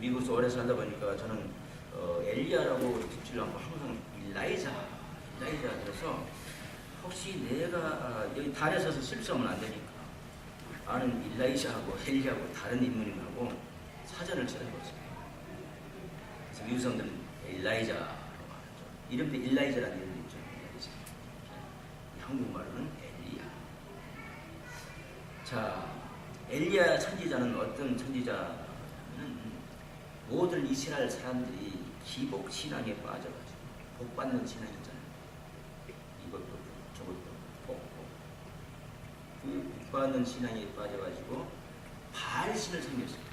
미국에서 오래 살다 보니까 저는 엘리야라고 듣지를 않고 항상 일라이자 그래서 혹시 내가 여기 달에 서서 실수하면 안 되니까 아는 일라이샤하고 엘리야하고 다른 인물인가 하고 사전을 찾아봤어요. 그래서 미국 사람들은 일라이자라고 하죠. 이름도 일라이자라는 이름도 있죠. 일라이자. 한국말로는 엘리야. 자, 엘리야 선지자는 어떤 선지자는 모든 이스라엘 사람들이 기복 신앙에 빠져가지고 복 받는 신앙이잖아요. 이것도 저것도 복. 그 복 받는 신앙에 빠져가지고 바알신을 섬겼어요.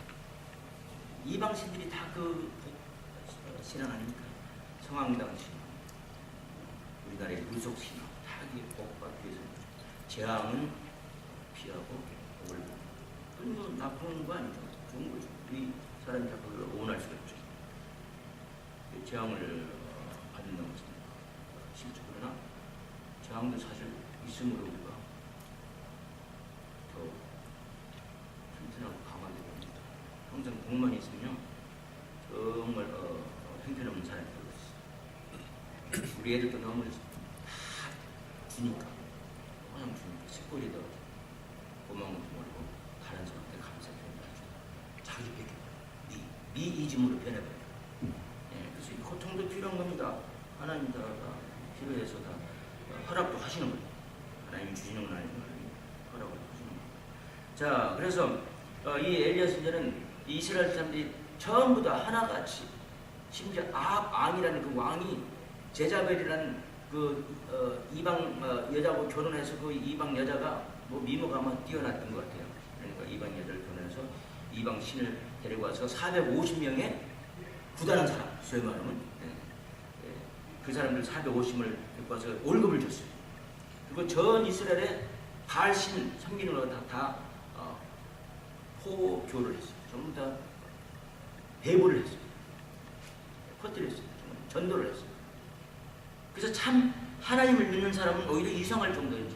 이방신들이 다 그 복 신앙 아닙니까? 성황당 신앙, 우리나라의 무속 신앙, 다 복 받기 위해서 재앙은 피하고 복을 뭐 나쁜 거 아니죠. 좋은 거죠. 우리 사람이 다 그걸 오원할 수가 있죠. 재앙을 받는다고 했습니다. 실제 그러나 재앙도 사실 있음으로 우리가 더 튼튼하고 강하게 됩니다. 항상 복만 있으면 정말 형편없는 사람이 되고 있어요. 우리 애들도 너무 다 주니까 항상 주니까 식구리도 고마운 것도 모르고 다른 사람한테 감사 표현하죠. 자기 뺏겨 미이즘으로 변해버려요. 그래서 이 고통도 필요한 겁니다. 하나님 다 필요해서 다 허락도 하시는 거예요. 하나님이 주시는 건 아니고 하나님이 허락을 하시는 거예요. 자, 그래서 이 엘리야 선지자는 이스라엘 사람들이 전부 다 하나같이 심지어 아합왕이라는 그 왕이 제자벨이라는 그 이방 여자하고 결혼해서 그 이방 여자가 뭐 미모가 아마 뛰어났던 것 같아요. 그러니까 이방 여자를 결혼해서 이방 신을 데리고 와서 450명의 구단한 사람, 소위 말하면 그 사람들 450을 데리고 와서 월급을 줬어요. 그리고 전 이스라엘의 바알신 섬기는 거 다 포교를 했어요. 전부 다 배부를 했어요. 퍼뜨렸어요. 전도를 했어요. 그래서 참 하나님을 믿는 사람은 오히려 이상할 정도였죠.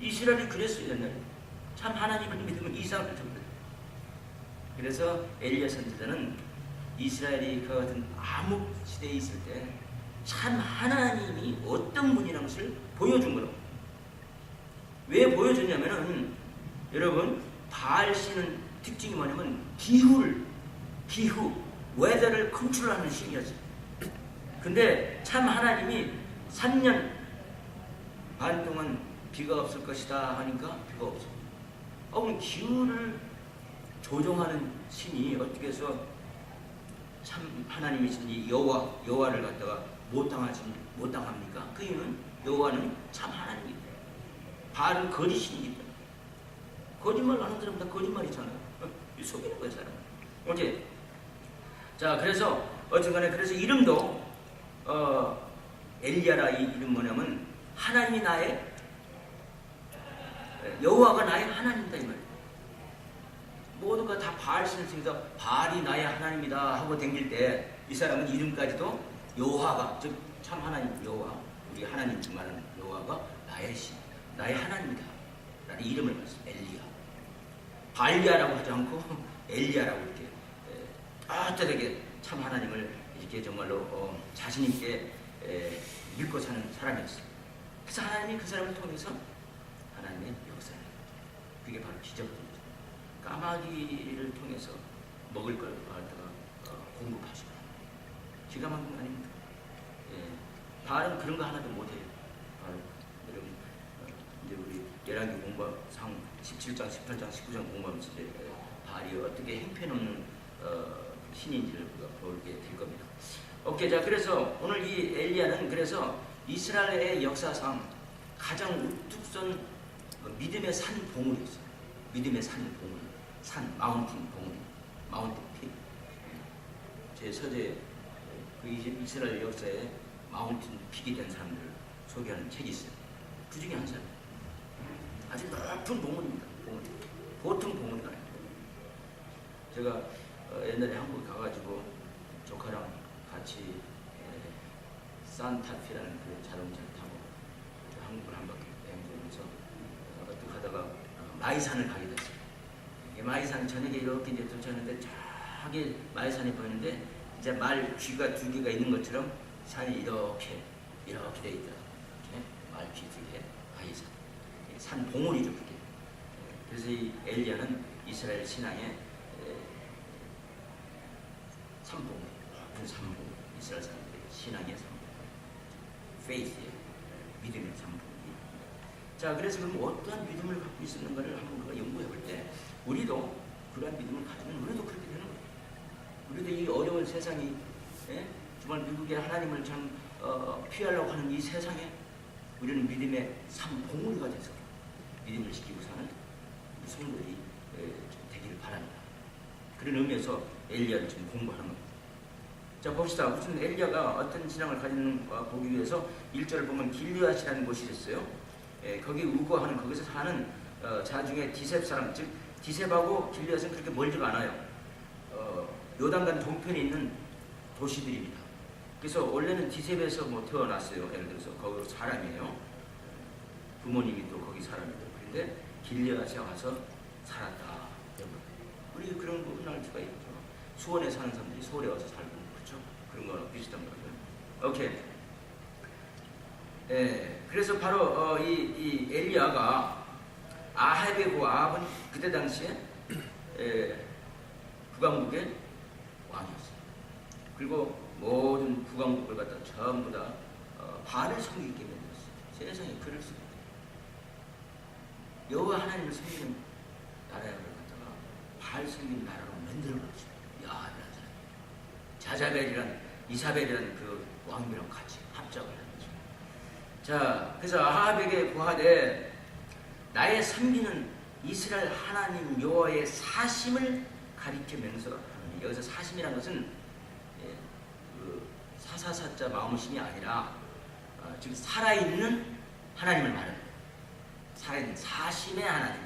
이스라엘이 그랬어요. 옛날에. 참 하나님을 믿으면 이상할 정도예요. 그래서 엘리야 선지자는 이스라엘이 그 같은 암흑 시대에 있을 때 참 하나님이 어떤 분이라는 것을 보여준 거라고. 왜 보여줬냐면은 여러분 바알신은 특징이 뭐냐면 기후, 웨더를 컨트롤하는 신이었어요. 근데 참 하나님이 3년 반 동안 비가 없을 것이다 하니까 비가 없어요. 그럼 기후를 조종하는 신이 어떻게 해서 참 하나님이신 이 여호와를 갖다가 못 당합니까? 그 이유는 여호와는 참 하나님이기 때문에. 바알은 거짓신이기 때문에. 거짓말 하는 사람 다 거짓말이잖아요. 속이는 거예요, 사람. 오케이. 자, 그래서 어쨌거나 그래서 이름도 엘리야라 이 이름 뭐냐면 하나님이 나의 여호와가 나의 하나님이다 이 말이에요. 모두가 다 바알신을 통해서 바알이 나의 하나님이다 하고 댕길 때 이 사람은 이름까지도 여호와가 즉 참 하나님 여호와 우리 하나님 중 말하는 여호와가 나의 신 나의 하나님이다 라는 이름을 받았어요. 엘리야. 발리야라고 하지 않고 엘리야라고 이렇게 따뜻하게 참 하나님을 이렇게 정말로 자신 있게 믿고 사는 사람이었어요. 그래서 하나님이 그 사람을 통해서 하나님의 역사를 그게 바로 기적입니다. 까마귀를 통해서 먹을 걸 갖다가 공급하시고 기가 막힌 거 아닙니까? 바알은 그런 거 하나도 못해요. 여러분 이제 우리 열왕기 공부상 17장, 18장, 19장 공부하면서 이제 바알이 어떻게 형편없는 신인지를 우리가 보게 될 겁니다. 오케이, 자 그래서 오늘 이 엘리야는 그래서 이스라엘의 역사상 가장 우뚝 선 믿음의 산 봉우리였어요. 믿음의 산 봉우리, 산 마운틴 봉우리, 마운틴 픽. 제 서재 그 이스라엘 역사에 마운틴 픽이 된 사람들을 소개하는 책이 있어요. 그 중에 한 사람. 아주 높은 봉우리입니다. 봉우리. 보통 봉우리가 아니에요. 제가 옛날에 한국에 가가지고 조카랑 같이 산타페라는 그 자동차를 타고 한국을 한 바퀴 여행하면서 어떻게 하다가 마이산을 가게 됐어요. 마이산 저녁에 이렇게 이제 도착했는데 험하게 마을산이 보이는데 이제 말 귀가 두 개가 있는 것처럼 산이 이렇게 돼 있다. 이렇게 말 귀 두 개, 바위산. 산 봉우리죠 그게. 그래서 이 엘리야는 이스라엘 신앙의 삼봉, 그 삼봉, 이스라엘 사람들의 신앙의 삼봉, 페이스의 믿음의 삼봉. 자, 그래서 그럼 어떠한 믿음을 갖고 있었는가를 한번 우리가 연구해 볼 때, 우리도 그러한 믿음을 가지면 우리도 그렇게 되는 거예요. 우리도 이 어려운 세상이, 정말 미국의 하나님을 참 피하려고 하는 이 세상에 우리는 믿음의 삼봉우리가 돼서 믿음을 지키고 사는 성도들이 되기를 바랍니다. 그런 의미에서 엘리야를 좀 공부하는 겁니다. 자, 봅시다. 무슨 엘리야가 어떤 신앙을 가지는가 보기 위해서 1절을 보면 길르앗이라는 곳이 있어요. 거기 우거하는, 거기서 사는 자중에 디셉 사람, 즉 디셉하고 길르앗은 그렇게 멀지가 않아요. 요단강 동편에 있는 도시들입니다. 그래서 원래는 디셉에서 뭐 태어났어요. 예를 들어서 거기 사람이에요. 부모님이 또 거기 사람이고. 그런데 길르앗에 와서 살았다. 우리 그런 거 흔할 수가 있죠. 수원에 사는 사람들이 서울에 와서 살고, 그렇죠? 그런 거랑 비슷한 거죠. 오케이. 그래서 바로 이 엘리야가 아합이고, 아합은 그때 당시에 북왕국의 왕이었어요. 그리고 모든 북왕국을 갖다 전부 다 바알을 섬기게 만들었어요. 세상에 그럴 수가 없어요. 여호와 하나님을 섬기는 나라를 갖다가 바알 섬기는 나라로 만들어버렸어요. 야, 자자벨이란 이사벨이란 그 왕이랑 같이 합작을 한 거죠. 자, 그래서 아합에게 고하되 나의 섬기는 이스라엘 하나님 여호와의 사심을 가리켜 맹세하노니. 여기서 사심이라는 것은 그 사사사자 마음심이 아니라 지금 살아있는 하나님을 말합니다. 살아있는 사심의 하나님.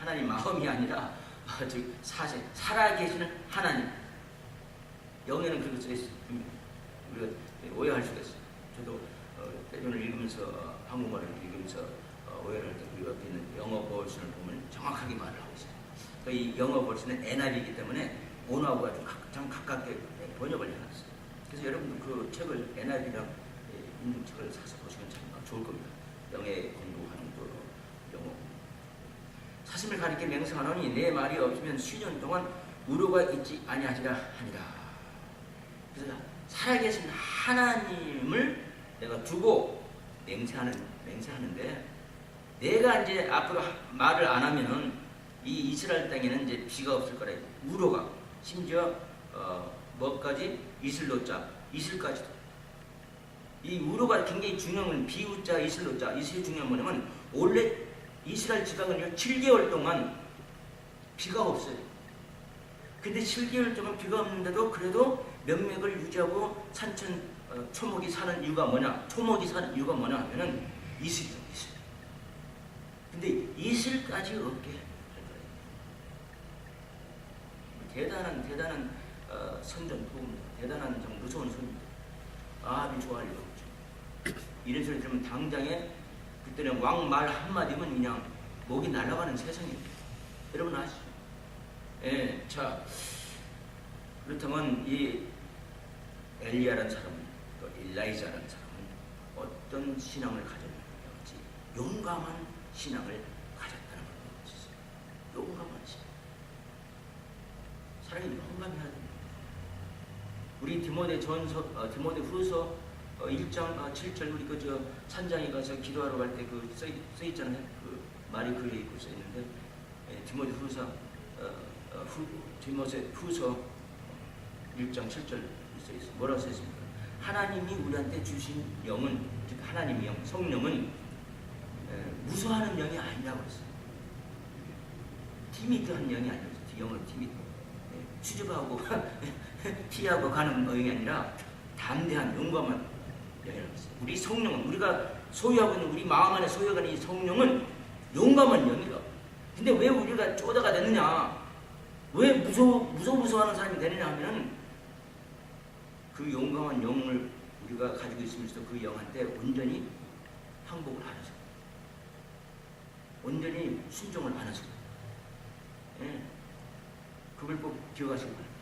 하나님 마음이 아니라 즉 사심, 살아계시는 하나님. 영에는 그렇게 써있어요. 우리가 오해할 수가 있어요. 저도 때문에 읽으면서 한국말을 읽으면서 오해를 할 때 우리가 있는 영어 버전을 보면 정확하게 말을 하고 있어요. 그러니까 이 영어 버전은 NIV이기 때문에 원어하고 좀 가깝게 번역을 해놨어요. 그래서 여러분도 그 책을 NIV랑 있는 책을 사서 보시면 참 좋을 겁니다. 영예 공부하는 또 영어. 사심을 가리켜 맹세하노니 내 말이 없으면 수년 동안 우로가 있지 아니하리라 하니라. 그래서 살아계신 하나님을 내가 두고 맹세하는데, 내가 이제 앞으로 말을 안 하면은 이 이스라엘 땅에는 이제 비가 없을 거라. 우로가 심지어 뭐까지 이슬로자, 이슬까지도. 이 우로가 굉장히 중요한 건 비우자, 이슬로자. 이슬이 중요한 뭐냐면 원래 이스라엘 지방은 7개월 동안 비가 없어요. 근데 7개월 동안 비가 없는데도 그래도 명맥을 유지하고 산천 초목이 사는 이유가 뭐냐? 초목이 사는 이유가 뭐냐 하면은 이슬이죠, 이슬. 근데 이슬까지 없게 할 거예요. 대단한 선전포고입니다. 대단한 좀 무서운 소리입니다. 아합이 좋아할 리가 없죠. 이런 소리 들으면 당장에 그때는 왕 말 한마디면 그냥 목이 날아가는 세상입니다. 여러분 아시죠? 예, 자, 그렇다면 이 엘리야라는 사람은, 또 일라이자라는 사람은 어떤 신앙을 가졌는가? 용감한 신앙을 가졌다는 걸 보여주세요. 용감한 신앙. 사람이 용감해야 됩니다. 우리 디모데 후서 1장 7절 우리 그 산장에 가서 기도하러 갈 때 그 써 있잖아요. 그 말이 글에 있고 써 있는데, 디모데 후서 1장 7절 써 있어요. 뭐라고 써 있습니까? 하나님이 우리한테 주신 영은, 즉 하나님의 영, 성령은 무서워하는 영이 아니라고 그랬어요. 티미드한 영이 아니라고 그랬어요. 영은 티미드. 추적하고 피하고 가는 영이 아니라 담대한 용감한 영이라고 했어요. 우리 성령은, 우리가 소유하고 있는 우리 마음 안에 소유하는 이 성령은 용감한 영이라고. 근데 왜 우리가 쪼다가 되느냐? 왜 무서워하는 사람이 되느냐 하면 그 용감한 영을 우리가 가지고 있으면서 그 영한테 온전히 항복을 안 해서, 온전히 순종을 안 해서. 예. 그걸 꼭 기억하시고 바랍니다.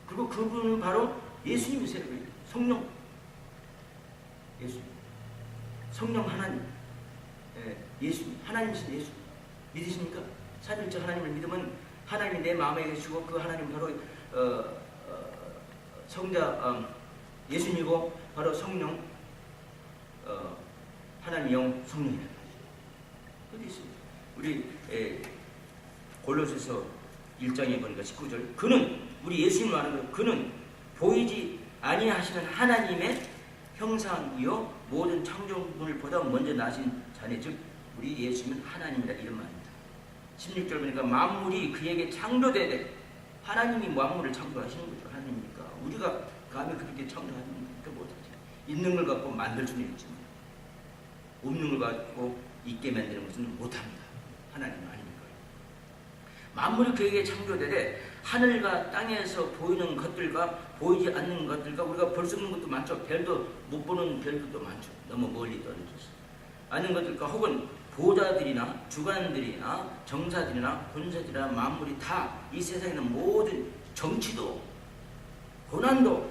그리고 그분은 바로 예수님이세요. 성령. 예수. 성령 하나님. 예수. 하나님이신 예수. 믿으십니까? 삼일째 하나님을 믿으면 하나님이 내 마음에 계시고 그 하나님 바로 성자 예수님이고 바로 성령 하나님 영 성령이라는 말이죠. 어디 있습니까? 우리 골로새서 1장에 보니까 19절 그는 우리 예수님 말하는 거 그는 보이지 아니하시는 하나님의 형상이요 모든 창조물보다 먼저 나신 자네 즉 우리 예수님은 하나님이라 이런 말입니다. 16절 보니까 만물이 그에게 창조되되 하나님이 만물을 창조하시는 거죠. 하나님이니까 우리가 감히 그렇게 창조하는 거 못하죠. 있는 걸 갖고 만들 수는 있지만 없는 걸 갖고 있게 만드는 것은 못합니다. 하나님은 아니니까요. 만물이 그에게 창조되되 하늘과 땅에서 보이는 것들과 보이지 않는 것들과 우리가 볼 수 없는 것도 많죠. 별도 못 보는 별들도 많죠. 너무 멀리 떨어져서 아는 것들과 혹은 보좌들이나 주관들이나 정사들이나 군사들이나 만물이 다 이 세상에 있는 모든 정치도 고난도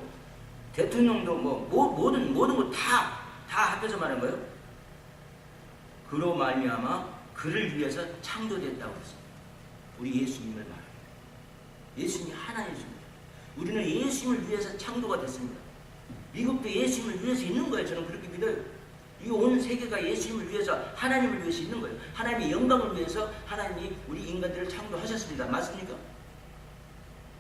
대통령도 모든 거 다 합해서 말하는 거예요. 그로 말미암아 그를 위해서 창조됐다고 했습니다. 우리 예수님을 말합니다. 예수님이 하나님이십니다. 우리는 예수님을 위해서 창조가 됐습니다. 미국도 예수님을 위해서 있는 거예요. 저는 그렇게 믿어요. 이 온 세계가 예수님을 위해서 하나님을 위해서 있는 거예요. 하나님의 영광을 위해서 하나님이 우리 인간들을 창조하셨습니다. 맞습니까?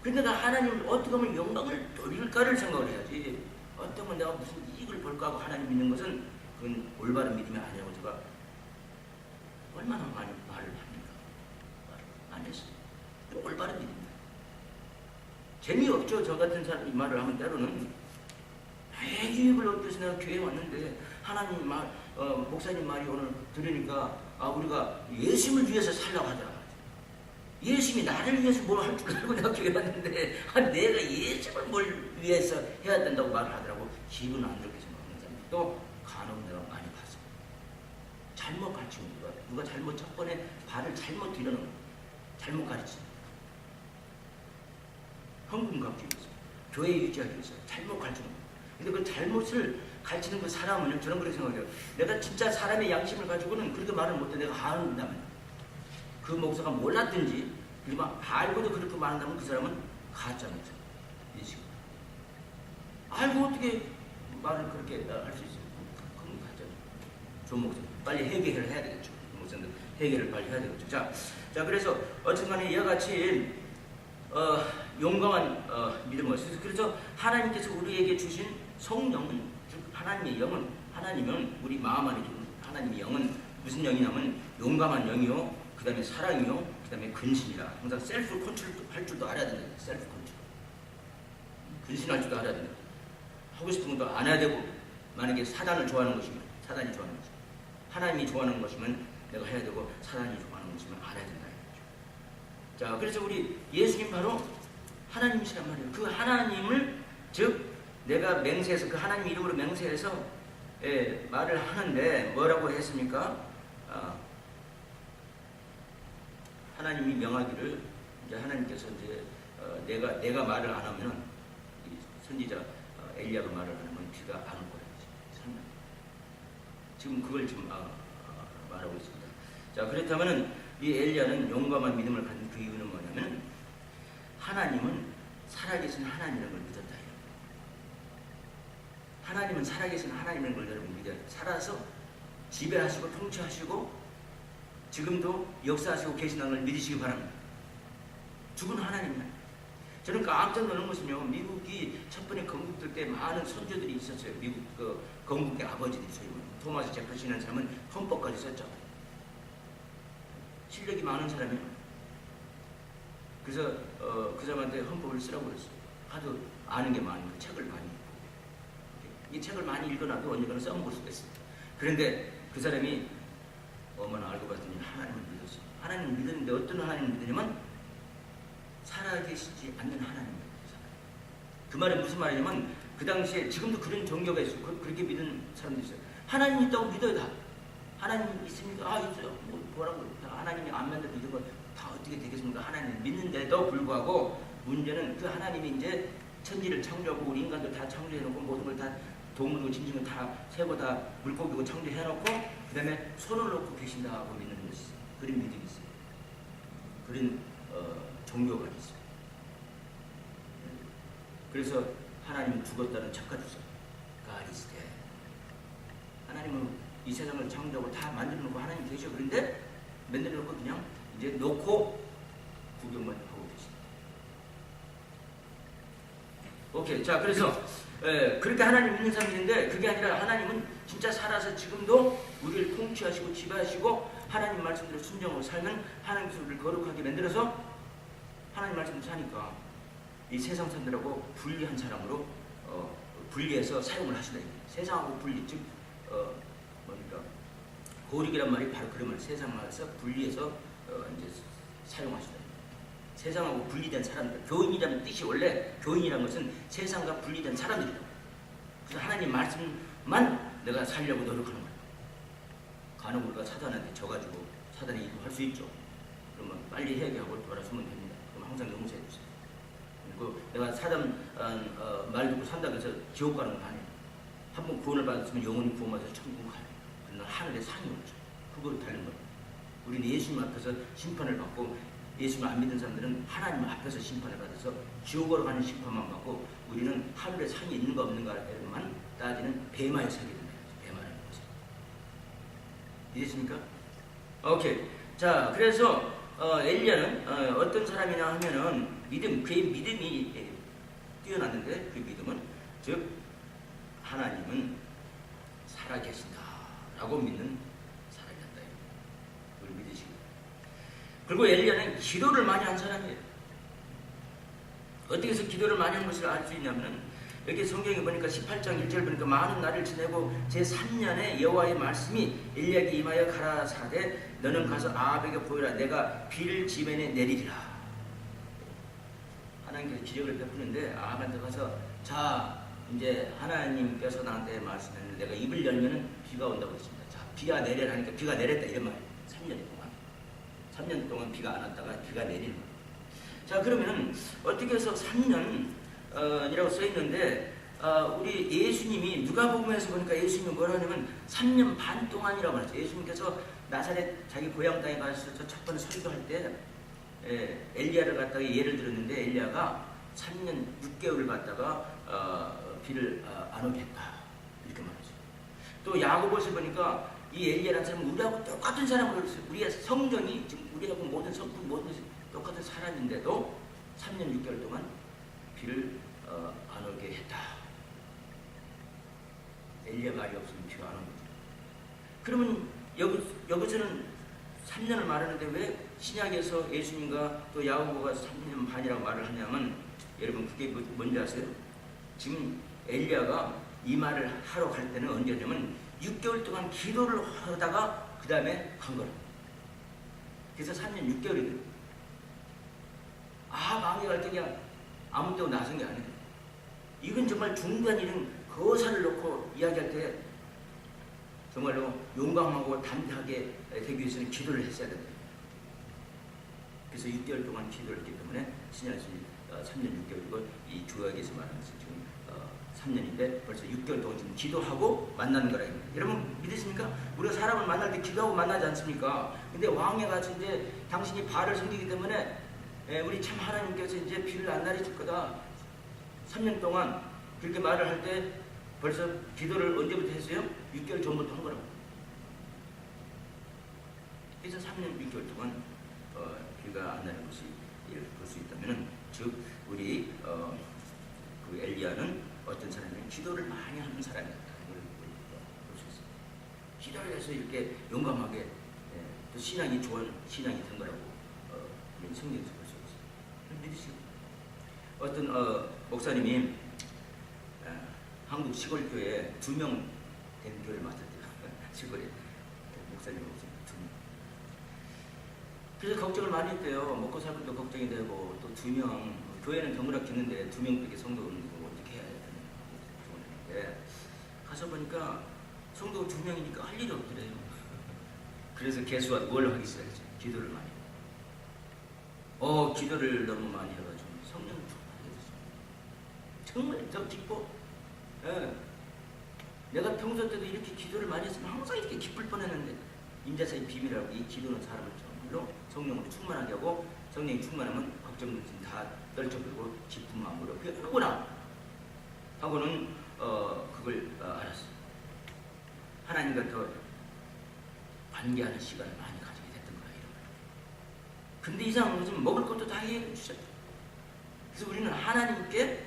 그러니까 하나님을 어떻게 하면 영광을 돌릴까를 생각을 해야지. 어떻게 하면 내가 무슨 이익을 볼까 하고 하나님 믿는 것은 그건 올바른 믿음이 아니라고 제가 얼마나 많이 말을 합니까? 말을 안 했어요. 올바른 믿음입니다. 재미없죠. 저 같은 사람이 말을 하면 때로는 유익을 얻기 위해서 내가 교회에 왔는데 하나님 말, 목사님 말이 오늘 들으니까 우리가 예수님을 위해서 살라고 하더라. 예수님이 나를 위해서 뭘 할 줄 알고 내가 교회에 왔는데 내가 예수님을 뭘 위해서 해야 된다고 말을 하더라고. 기분 안 좋게 생각하는 사람이 또 간혹 내가 많이 봤습니다. 잘못 가르치는 누가 잘못 첫 번에 발을 잘못 들여놓은 잘못 가르치는 헌금 갚기 위해서 교회 유지하기 위해서 잘못 가르치는 거예요. 근데 그 잘못을 가르치는 그 사람은 저는 그렇게 생각해요. 내가 진짜 사람의 양심을 가지고는 그렇게 말을 못해. 내가 안다면 그 목사가 몰랐든지 그리고 알고도 그렇게 말한다면 그 사람은 가짜입니다. 이 식으로 알고 어떻게 말을 그렇게 할 수 있어요? 그건 가짜죠. 좋은 목사 빨리 해결을 해야 되겠죠. 목사들 해결을 빨리 해야 되겠죠. 자 그래서 어쨌든간에 이와 같이 용감한 믿음을 그래서 하나님께서 우리에게 주신 성령은 즉 하나님의 영은 하나님은 우리 마음 안에 주는 하나님의 영은 무슨 영이냐면 용감한 영이요 그 다음에 사랑이요 그 다음에 근신이라 항상 셀프 컨트롤 할 줄도 알아야 된다. 셀프 컨트롤 근신할 줄도 알아야 된다. 하고 싶은 것도 안 해야 되고 만약에 사단을 좋아하는 것이면 사단이 좋아하는 것이면 하나님이 좋아하는 것이면 내가 해야 되고 사단이 좋아하는 것이면 안 해야 된다. 자 그래서 우리 예수님 바로 하나님이시란 말이에요. 그 하나님을 즉 내가 맹세해서 그 하나님 이름으로 맹세해서 말을 하는데 뭐라고 했습니까? 하나님이 명하기를 이제 하나님께서 이제 내가 말을 안 하면은 선지자 엘리야가 말을 안 하면 비가 안 올 거예요. 지금 그걸 지금 말하고 있습니다. 자 그렇다면은 이 엘리야는 용감한 믿음을 갖는 그 이유는 뭐냐면 하나님은 살아계신 하나님이라는 걸 믿었다. 하나님은 살아계신 하나님이라는 걸 여러분 믿어야 돼요. 살아서 지배하시고 통치하시고 지금도 역사하시고 계시다는 걸 믿으시기 바랍니다. 죽은 하나님이야. 저는 깜짝 놀란 것은요. 미국이 첫 번에 건국될 때 많은 선조들이 있었어요. 미국 그 건국의 아버지들이 소위 토마스 제퍼슨이라는 사람은 헌법까지 썼죠. 실력이 많은 사람이에요. 그래서 그 사람한테 헌법을 쓰라고 그랬어요. 하도 아는 게 많으니까 책을 많이 읽고 이 책을 많이 읽어놔도 언젠가는 써먹을 수도 있어요. 그런데 그 사람이 어머나 알고 봤더니 하나님을 믿었어요. 하나님을 믿었는데 어떤 하나님을 믿으냐면 살아계시지 않는 하나님을 믿었어요. 그 말은 무슨 말이냐면 그 당시에 지금도 그런 종교가 있어요. 그렇게 믿는 사람도 있어요. 하나님 있다고 믿어요. 다. 하나님 있습니까? 있어요. 뭐라고 하나님이 안 만들고 이런 거 다 어떻게 되겠습니까? 하나님 믿는데도 불구하고 문제는 그 하나님이 이제 천지를 창조하고 우리 인간도 다 창조해놓고 모든 걸 다 동물이고 짐승을 다 새고 다 물고기고 창조해놓고 그 다음에 손을 놓고 계신다고 믿는 것이 있어요. 그런 믿음이 있어요. 그런 종교가 있어요. 그래서 하나님은 죽었다는 착각주사 가리스테. 하나님은 이 세상을 창조하고 다 만들어놓고 하나님 계셔. 그런데 만들어놓고 그냥 이제 놓고 구경만 하고 계십니다. 오케이. 자, 그래서 그렇게 하나님 믿는 사람인데 그게 아니라 하나님은 진짜 살아서 지금도 우리를 통치하시고 지배하시고 하나님 말씀대로 순종하고 살면 하나님께서 우리를 거룩하게 만들어서 하나님 말씀대로 사니까 이 세상 사람들하고 분리한 사람으로 분리해서 사용을 하시다. 세상하고 분리, 즉 뭡니까? 고립이란 말이 바로 그런 말. 세상에서 분리해서 이제 사용하시다. 세상하고 분리된 사람들. 교인이라는 뜻이 원래 교인이라는 것은 세상과 분리된 사람들이다. 그래서 하나님 말씀만 내가 살려고 노력하는 거야. 간혹 우리가 사단한테 져가지고 사단의 일을 할 수 있죠. 그러면 빨리 회개하고 돌아서면 됩니다. 그럼 항상 용서해 주세요. 그리고 내가 사단 말 듣고 산다고 해서 지옥 가는 건 아니에요. 한번 구원을 받았으면 영원히 구원받아서 천국 가요. 그러나 하늘에 상이 오죠. 그거로 다른 거예요. 우리는 예수님 앞에서 심판을 받고 예수님 안 믿는 사람들은 하나님 앞에서 심판을 받아서 지옥으로 가는 심판만 받고 우리는 하늘에 상이 있는가 없는가에만 따지는 베마에 서게 된다. 베마라는 거죠. 이해했습니까? 오케이. 자, 그래서 엘리야는 어떤 사람이냐 하면은 그의 믿음이 뛰어났는데 그 믿음은 즉 하나님은 살아계신다라고 믿는 사람이었다. 그걸 믿으시고. 그리고 엘리야는 기도를 많이 한 사람이에요. 어떻게 해서 기도를 많이 한 것을 알 수 있냐면은 여기 성경에 보니까 18장 1절 보니까 많은 날을 지내고 제3년에 여호와의 말씀이 엘리야에게 임하여 가라사대 너는 가서 아합에게 보이라 내가 비를 지면에 내리리라. 하나님께서 기적을 베푸는데 아합한테 가서 자 이제 하나님께서 나한테 말씀했는데 내가 입을 열면은 비가 온다고 했습니다. 자 비가 내려라니까 비가 내렸다 이런 말이에요. 3년 동안 비가 안 왔다가 비가 내리는 거예요. 자 그러면은 어떻게 해서 3년이라고 써 있는데 우리 예수님이 누가복음에서 보니까 예수님이 뭐라 하냐면 3년 반 동안이라고 말했죠. 예수님께서 나사렛 자기 고향 땅에 가서 첫 번째 설교할 때 엘리야를 갖다가 예를 들었는데 엘리야가 3년 6개월을 갖다가 비를 안 오게 했다 이렇게 말하죠. 또 야고보서 보니까 이 엘리야라는 사람은 우리하고 똑같은 사람으로 그랬어요. 우리의 성정이 지금 우리하고 모든 성품 모든 것이 똑같은 사람인데도 3년 6개월 동안 비를 안 오게 했다. 엘리야 말이 없으면 비가 안 옵니다. 그러면 여기서는 3년을 말하는데 왜 신약에서 예수님과 또 야고보가 3년 반이라고 말을 하냐면 여러분 그게 뭔지 아세요? 지금 엘리야가 이 말을 하러 갈 때는 언제냐면 6개월 동안 기도를 하다가 그 다음에 간 거라. 그래서 3년 6개월이 돼요. 망해 갈 때 그냥 아무 때고 나선 게 아니에요. 이건 정말 중대한 일은 거사를 놓고 이야기할 때 정말로 용감하고 담대하게 되기 위해서는 기도를 했어야 된다. 그래서 6개월 동안 기도를 했기 때문에 신약에서 3년 6개월이고 이 구약에서 말하는 지금 3년인데 벌써 6개월 동안 지금 기도하고 만나는 거라. 여러분 믿으십니까? 우리가 사람을 만날 때 기도하고 만나지 않습니까? 근데 왕에 같이 이제 당신이 발을 섬기기 때문에 우리 참 하나님께서 이제 비를 안 내리실 거다. 3년 동안 그렇게 말을 할 때 벌써 기도를 언제부터 했어요? 6개월 전부터 한 거라고. 그래서 3년 6개월 동안 비가 안 내리는 것이 이렇게 볼 수 있다면은 즉 우리 그 엘리야는 어떤 사람이냐면 기도를 많이 하는 사람이었다. 이걸 볼 수 있습니다. 기도를 해서 이렇게 용감하게 또 신앙이 좋은 신앙이 된 거라고 성경에서 볼 수 있습니다. 믿으시고 어떤 목사님이 한국 시골 교회에 2명 된 교회를 맡았대요. 시골에 목사님 2명. 그래서 걱정을 많이 했대요. 먹고 살 것도 걱정이 되고 또 2명 교회는 경건하겠는데 2명밖에 성도가 없는 거 어떻게 해야 되나 가서 보니까 성도가 2명이니까 할 일이 없더래요. 그래서 개수가 뭘 하기 시작했죠. 기도를 많이. 기도를 너무 많이 해가지고 성령 충만하게 됐어요. 정말 더 기뻐. 예. 내가 평소 때도 이렇게 기도를 많이 했으면 항상 이렇게 기쁠 뻔했는데 임재사의 비밀이라고 이 기도는 사람을 정말로 성령으로 충만하게 하고 성령이 충만하면 걱정 근심 다 떨쳐버리고 기쁜 마음으로 하구나 하고는 그걸 알았어요. 하나님과 더 관계하는 시간을 많이 가지게 됐던 거야. 이런 거. 근데 이상한 것은 먹을 것도 다 해결해 주셨죠. 그래서 우리는 하나님께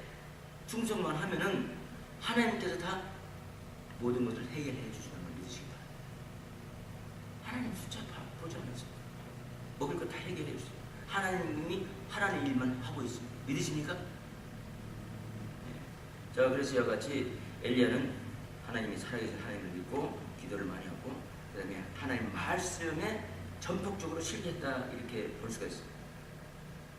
충성만 하면은 하나님께서 다 모든 것을 해결해 주시는 걸 믿으시기 바랍니다. 하나님 숫자 보지 않으세요. 먹을 것 다 해결해 주세요. 하나님이 하나님 일만 하고 있습니다. 믿으십니까? 네. 자, 그래서 이와 같이 엘리야는 하나님이 살아계신 하나님을 믿고 기도를 많이 하고 그 다음에 하나님 말씀에 전폭적으로 신뢰했다 이렇게 볼 수가 있습니다.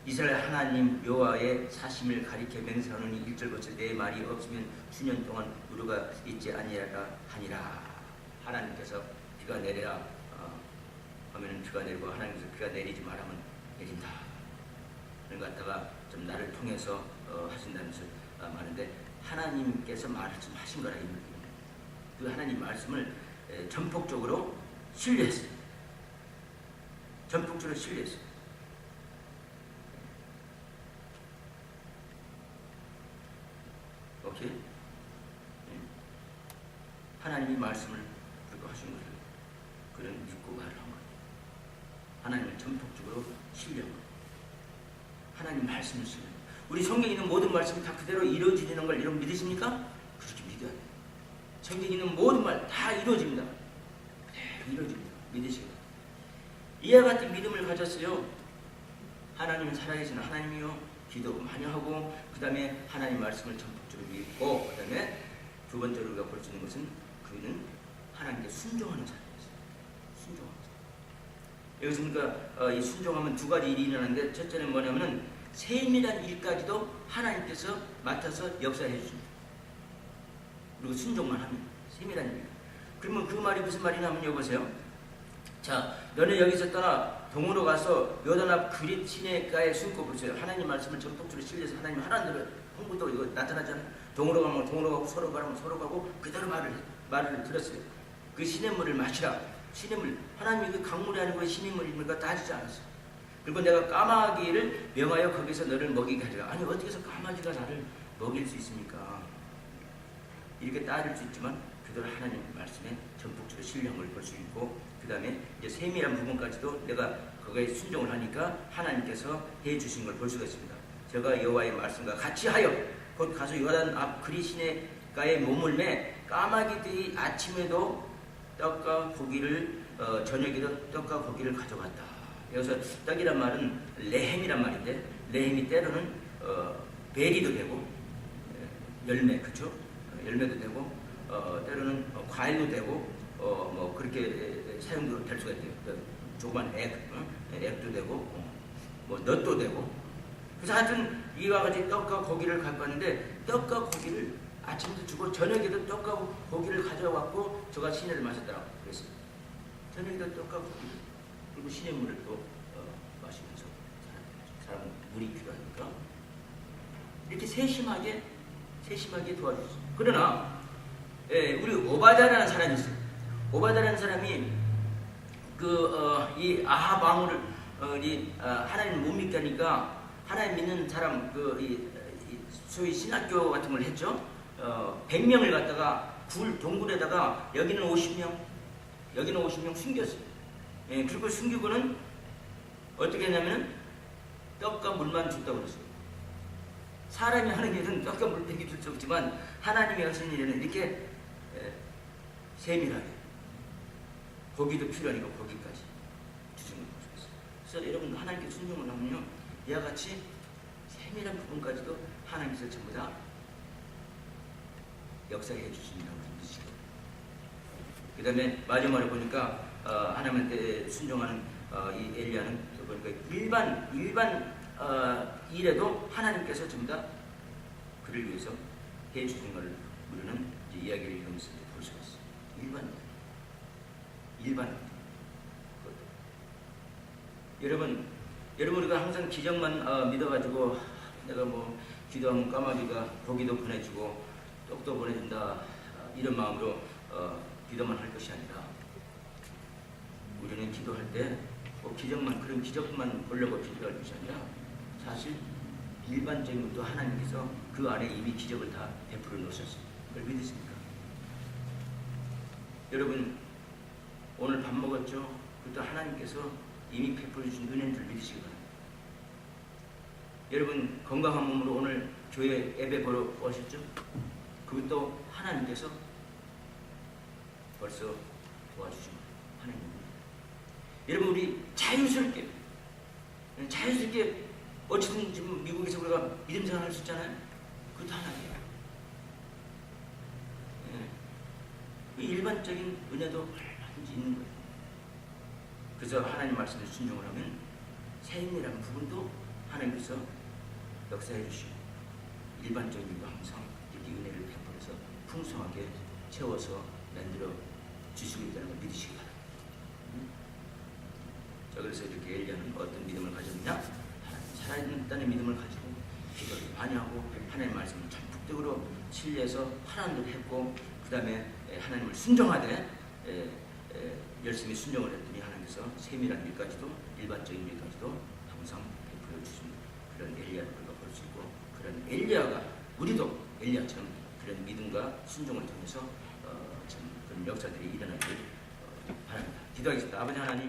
이스라엘 하나님 여호와의 사심을 가리켜 맹세하노니 1절 것을 내 말이 없으면 수년 동안 우루가 있지 아니하라 하니라. 하나님께서 비가 내리라 하면 비가 내리고 하나님께서 비가 내리지 말하면 내린다. 그런 것 갖다가 좀 나를 통해서 하신다면서 말하는데 하나님께서 말씀하신 거라 이 말이에요. 그 하나님 말씀을 전폭적으로 신뢰했어요. 전폭적으로 신뢰했어요. 오케이? 하나님이 말씀을 그렇게 하신 거예요. 그는 믿고 말을 한 거예요. 하나님을 전폭적으로 신뢰한 거예요. 하나님 말씀을 신뢰. 우리 성경에 있는 모든 말씀이 다 그대로 이루어지는 걸 여러분 믿으십니까? 그렇게 믿어야 돼요. 성경에 있는 모든 말 다 이루어집니다. 그대로 이루어집니다. 믿으시고 이와 같은 믿음을 가졌어요. 하나님은 살아계신 하나님이요. 기도 많이 하고 그 다음에 하나님 말씀을 전폭적으로 믿고 그 다음에 두 번째로 우리가 볼 수 있는 것은 그는 하나님께 순종하는 사람이었어요. 순종하는 사람. 여기서 그러니까 이 순종하면 두 가지 일이 일어나는데 첫째는 뭐냐면은 세밀한 일까지도 하나님께서 맡아서 역사해 주십니다. 그리고 순종만 합니다. 세밀한 일. 그러면 그 말이 무슨 말이냐면 여보세요. 자, 너는 여기서 떠나 동으로 가서 요단 앞 그릿 시내가에 숨고 보세요. 하나님 말씀을 전폭적으로 신뢰해서 하나님 하나님을 홍보도 이거 나타나잖아요. 동으로 가면 동으로 가고 서로 가면 서로 가고 그대로 말을 들었어요. 그 시냇물을 마시라. 시냇물 하나님이 그 강물이 아니고 시냇물입니까? 따지지 않았어요. 그리고 내가 까마귀를 명하여 거기서 너를 먹이게 하리라. 아니 어떻게 해서 까마귀가 나를 먹일 수 있습니까? 이렇게 따질 수 있지만 그대로 하나님 말씀에 전폭적으로 신뢰한 걸 볼 수 있고 그 다음에 이제 세밀한 부분까지도 내가 거기에 순종을 하니까 하나님께서 해주신 걸 볼 수가 있습니다. 제가 여호와의 말씀과 같이 하여 곧 가서 요단 앞 그리시네가에 머물매 까마귀들이 아침에도 떡과 고기를 저녁에도 떡과 고기를 가져갔다. 여기서 떡이란 말은 레헴이란 말인데 레헴이 때로는 베리도 되고 열매 그쵸? 열매도 되고 때로는 과일도 되고 뭐 그렇게 사용도 될 수가 있대요. 조그만 액도 되고 뭐 넛도 되고 그래서 하여튼 이와 같이 떡과 고기를 갖고 왔는데 떡과 고기를 아침도 주고 저녁에도 떡과 고기를 가져왔고 저가 시내를 마셨다고 그랬어요. 저녁에도 떡과 고기를 그리고 시냇물을 또 마시면서 사람은 물이 필요하니까 이렇게 세심하게 도와줬어요. 그러나 우리 오바다라는 사람이 있어요. 오바다라는 사람이 이 아합 왕을 하나님 못 믿게 하니까 하나님 믿는 사람 소위 신학교 같은 걸 했죠. 100명을 갖다가 동굴에다가 여기는 50명 숨겼어요. 그리고 숨기고는 어떻게 했냐면은 떡과 물만 줬다고 그랬어요. 사람이 하는 일은 떡과 물 땡기 줄 수 없지만 하나님이 하시는 일에는 이렇게 세밀하게 고기도 필요하니까 고기까지 주신 걸 볼 수 있어요. 그래서 여러분 하나님께 순종을 하면요 이와 같이 세밀한 부분까지도 하나님께서 전부 다 역사해 주신다고 믿으시고 그 다음에 마지막에 보니까 하나님한테 순종하는 이 엘리야는 보니까 일반 일에도 하나님께서 전부 다 그를 위해서 해 주신 걸 우리는 이제 이야기를 읽으면서 볼 수가 있어요. 일반 여러분 여러분 우리가 항상 기적만 믿어가지고 내가 뭐 기도하면 까마귀가 고기도 보내주고 떡도 보내준다 이런 마음으로 기도만 할 것이 아니라 우리는 기도할 때 뭐 기적만 그런 기적만 보려고 기도할 것이 아니라 사실 일반적인 것도 하나님께서 그 안에 이미 기적을 다 베풀어 놓으셨어요. 그걸 믿으십니까? 여러분 오늘 밥 먹었죠? 그것도 하나님께서 이미 베풀어 주신 은혜인 줄 믿으시기 바랍니다. 여러분 건강한 몸으로 오늘 교회 예배 보러 오셨죠? 그것도 하나님께서 벌써 도와주신 하나님입니다. 여러분 우리 자연스럽게 어쨌든 지금 미국에서 우리가 믿음 생활할 수 있잖아요. 그것도 하나님이에요. 예. 일반적인 은혜도 얼마든지 있는 거예요. 그래서 하나님 말씀에 순종을 하면 세인이라는 부분도 하나님께서 역사해 주시고 일반적인 일도 항상 이렇게 은혜를 베풀어서 풍성하게 채워서 만들어 주시고 있다는 걸 믿으시기 바랍니다. 자, 그래서 이렇게 엘리야는 어떤 믿음을 가졌느냐? 살아있다는 믿음을 가지고 기도를 많이 하고 하나님 말씀을 전폭적으로 신뢰해서 하나님도 했고 그 다음에 하나님을 순종하되 열심히 순종을 했더니 하나님께서 세밀한 일까지도 일반적인 일까지도 항상 베풀어 주신 그런 엘리야를 우리가 볼 수 있고 그런 엘리야가 우리도 엘리야처럼 그런 믿음과 순종을 통해서 참 그런 역사들이 일어나길 바랍니다. 기도하겠습니다. 아버지 하나님